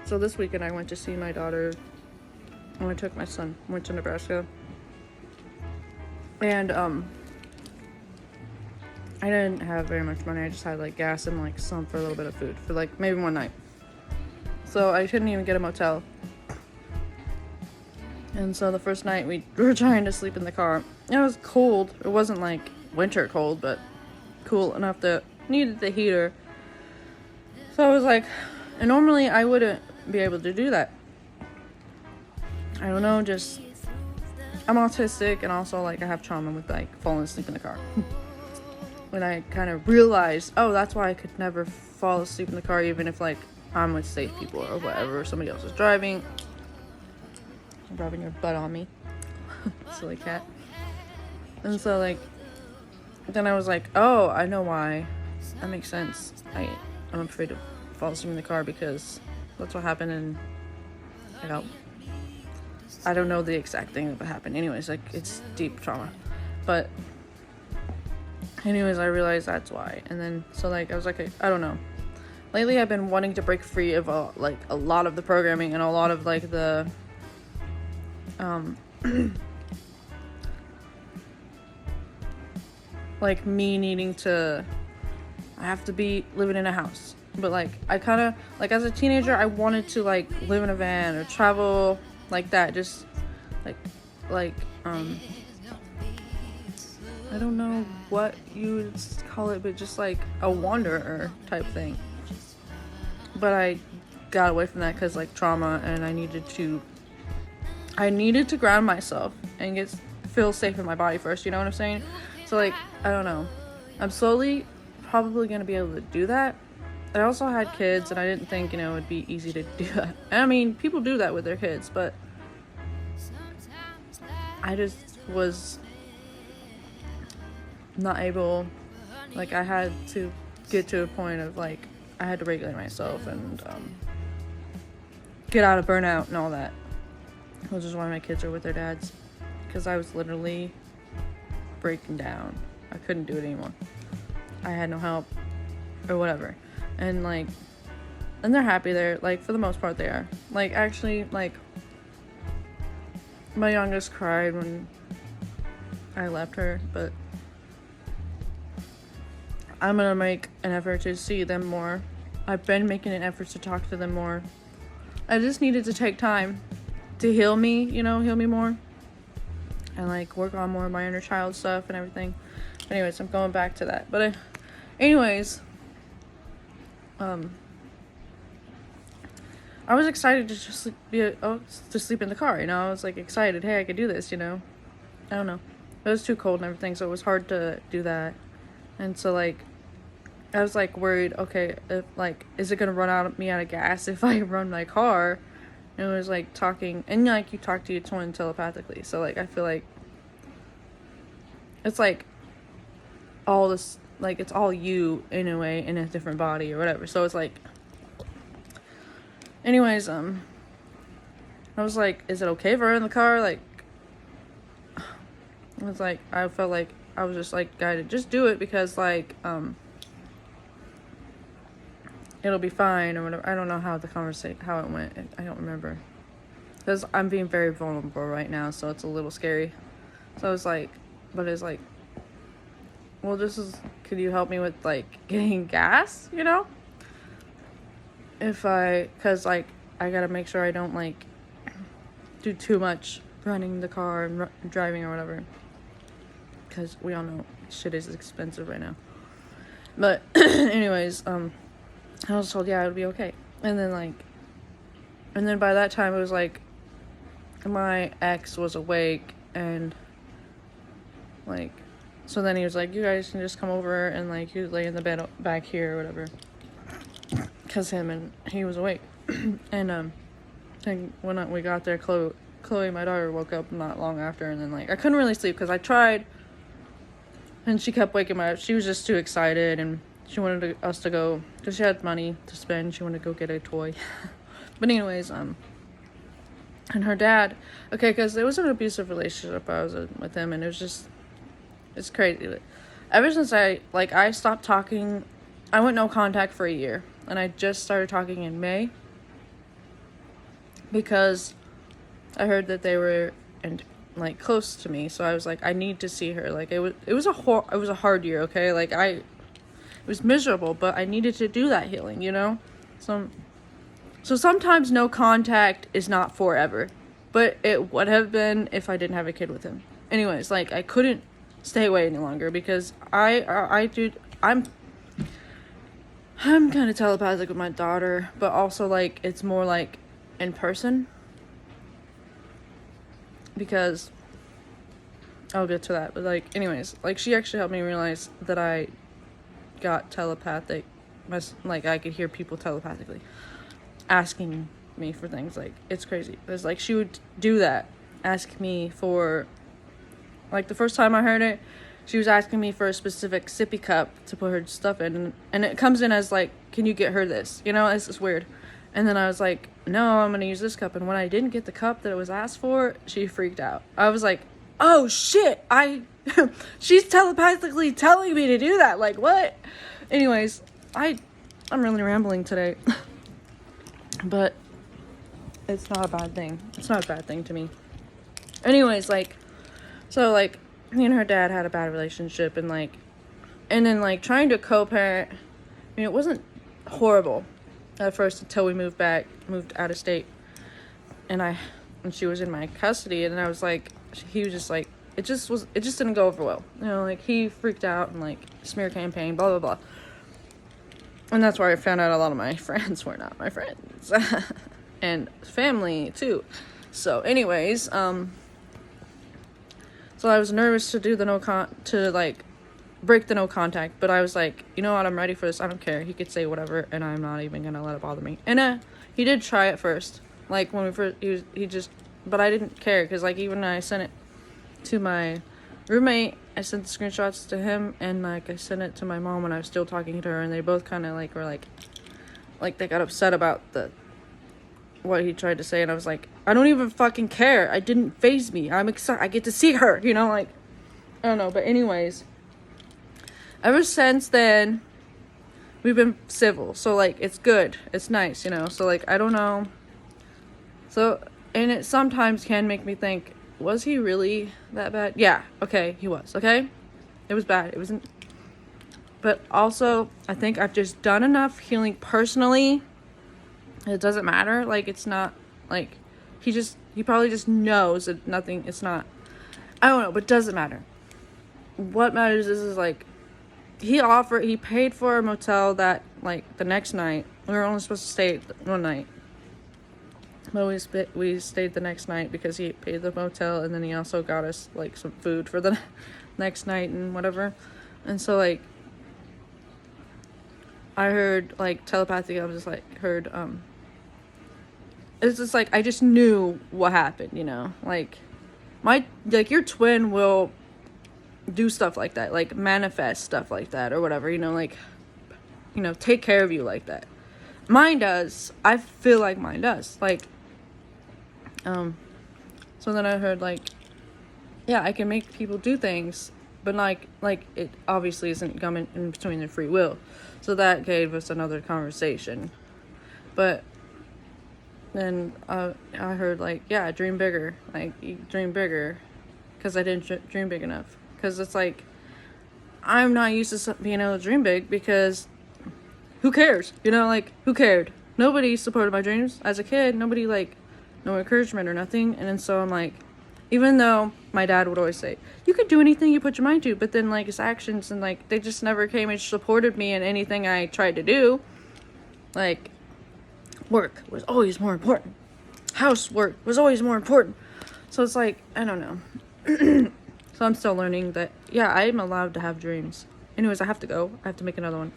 So this weekend I went to see my daughter, and I took my son, went to Nebraska. And I didn't have very much money. I just had like gas and like some for a little bit of food for like maybe one night. So I couldn't even get a motel. And so the first night we were trying to sleep in the car. It was cold. It wasn't like winter cold, but cool enough that needed the heater. So I was like, and normally I wouldn't be able to do that. I don't know, just I'm autistic, and also like I have trauma with like falling asleep in the car. When I kind of realized, oh, that's why I could never fall asleep in the car, even if like I'm with safe people or whatever, somebody else is driving. You're rubbing your butt on me. Silly cat. And so like then I was like, oh, I know why. That makes sense. I'm afraid to fall asleep in the car because that's what happened, and I don't know the exact thing that happened. Anyways, like it's deep trauma. But anyways, I realized that's why. And then so like I was like, I don't know. Lately I've been wanting to break free of a lot of the programming and a lot of like the like me needing to, I have to be living in a house. But like I kind of like as a teenager I wanted to like live in a van or travel like that, just like I don't know what you would call it, but just like a wanderer type thing. But I got away from that because like trauma, and I needed to ground myself and feel safe in my body first, you know what I'm saying? So like I don't know, I'm slowly probably gonna be able to do that. I also had kids, and I didn't think it would be easy to do that. And I mean, people do that with their kids, but I just was not able, like I had to get to a point of like I had to regulate myself and get out of burnout and all that, which is why my kids are with their dads, because I was literally breaking down. I couldn't do it anymore. I had no help or whatever. And like, and they're happy there, like for the most part they are. Like actually, like my youngest cried when I left her, but I'm gonna make an effort to see them more. I've been making an effort to talk to them more. I just needed to take time to heal me more, and like work on more of my inner child stuff and everything. Anyways, I'm going back to that. But anyways, I was excited to just to sleep in the car, I was like excited, hey, I could do this, I don't know. It was too cold and everything, so it was hard to do that. And so like I was like worried, okay, if like is it gonna run out of gas if I run my car? And it was like talking, and like you talk to your twin telepathically, so like I feel like it's like all this, like it's all you in a way in a different body or whatever. So it's like, anyways, I was like, is it okay if I run in the car? Like it was like I felt like I was just like guided, just do it because like it'll be fine or whatever. I don't know how it went. I don't remember, because I'm being very vulnerable right now, so it's a little scary. So I was like, but it's like, well, could you help me with like getting gas, because like I gotta make sure I don't like do too much running the car and driving or whatever, because we all know shit is expensive right now. But anyways, I was told, yeah, it would be okay. And then by that time it was like my ex was awake, and like, so then he was like, you guys can just come over and like you lay in the bed back here or whatever, because he was awake. And when we got there, Chloe, my daughter, woke up not long after, and then like I couldn't really sleep because I tried, and she kept waking me up. She was just too excited, and she wanted us to go, because she had money to spend. She wanted to go get a toy. But anyways, and her dad, okay, because it was an abusive relationship I was with him, and it's crazy. Ever since I stopped talking, I went no contact for a year, and I just started talking in May. because I heard that they were and like close to me, so I was like, I need to see her. Like it was a hard year, okay? Like it was miserable, but I needed to do that healing, you know? So sometimes no contact is not forever, but it would have been if I didn't have a kid with him. Anyways, like I couldn't stay away any longer because I'm kind of telepathic with my daughter, but also like it's more like in person, because I'll get to that. But like anyways, like she actually helped me realize that I got telepathic, like I could hear people telepathically asking me for things. Like it's crazy. It's like she would do that, ask me for, like the first time I heard it, she was asking me for a specific sippy cup to put her stuff in, and it comes in as like, can you get her this? You know, it's just weird. And then I was like, no, I'm gonna use this cup. And when I didn't get the cup that it was asked for, she freaked out. I was like, oh shit, she's telepathically telling me to do that. Like what? Anyways, I'm really rambling today. But it's not a bad thing. It's not a bad thing to me. Anyways, like, so like me and her dad had a bad relationship, and then like trying to co-parent, I mean, it wasn't horrible at first until we moved out of state, and she was in my custody, and I was like, he was just like, it just didn't go over well, you know, like he freaked out and like smear campaign, blah blah blah. And that's where I found out a lot of my friends were not my friends. And family too. So anyways, so I was nervous to do the break the no contact, but I was like, you know what, I'm ready for this. I don't care. He could say whatever, and I'm not even gonna let it bother me. And he did try it first. Like when we first, but I didn't care, because like even when I sent it to my roommate, I sent the screenshots to him, and like I sent it to my mom when I was still talking to her, and they both kind of like were like they got upset about what he tried to say, and I was like, I don't even fucking care. It didn't faze me. I'm excited. I get to see her, you know, like I don't know. But anyways, ever since then, we've been civil, so like it's good, it's nice, you know. So like I don't know. So, and it sometimes can make me think, was he really that bad? Yeah, okay, he was, okay? It was bad. It wasn't. But also, I think I've just done enough healing personally. It doesn't matter. Like, it's not, like, he probably just knows that nothing, it's not, I don't know, but it doesn't matter. What matters is like, he paid for a motel that, like, the next night. We were only supposed to stay one night. But we stayed the next night because he paid the motel, and then he also got us like some food for the next night and whatever. And so like I heard like telepathy. I was just like it's just like I just knew what happened, you know. Like your twin will do stuff like that, like manifest stuff like that or whatever, you know, like, you know, take care of you like that. Mine does. I feel like mine does. Like so then I heard like, yeah, I can make people do things, but like it obviously isn't coming in between their free will. So that gave us another conversation. But then I heard like, yeah, dream bigger. Like, you dream bigger, because I didn't dream big enough. Because it's like, I'm not used to being able to dream big, because who cares? You know, like, who cared? Nobody supported my dreams as a kid. Nobody, like, no encouragement or nothing. And then so I'm like, even though my dad would always say, you could do anything you put your mind to, but then like his actions and like they just never came and supported me in anything I tried to do. Like, work was always more important. Housework was always more important. So it's like, I don't know. So I'm still learning that, yeah, I'm allowed to have dreams. Anyways, I have to go. I have to make another one.